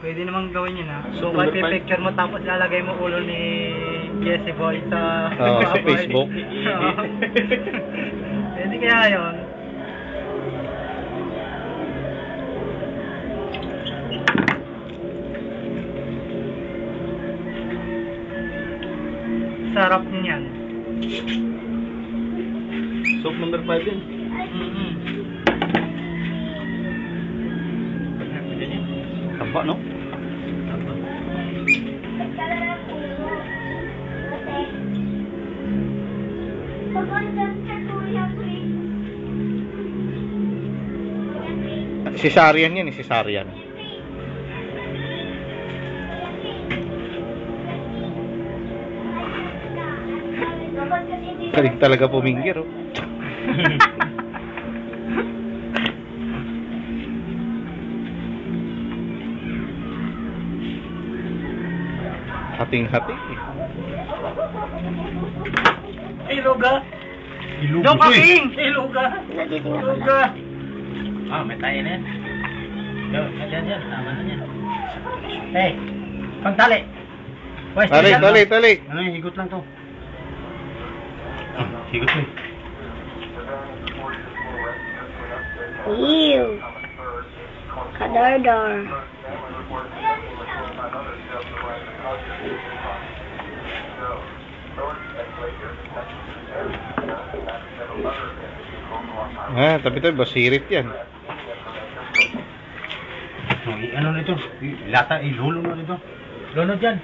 Pwede namang gawin yun ha. So, So, number five. picture mo tapos lalagay mo ulo ni Jesse Boy sa Sa Facebook. Oo. Pwede kaya yun. Sarap niyan. Soap number 5 yun. Haba, no? Cesarean yan, cesarean. Galing talaga puminggir, oh. Hating-hati. Iluga! Ilugo Doon to eh. kaking! Iluga! Iluga! Ah, may tayo na yan. Yan. Tama na yan. Hey, pagtali. Tali. Ano yung higot lang to? Higot mo eh. Ew. Kadardar. Tapi ito, basirit yan. Ano nito? Lata, ilulo na nito. Lunod yan.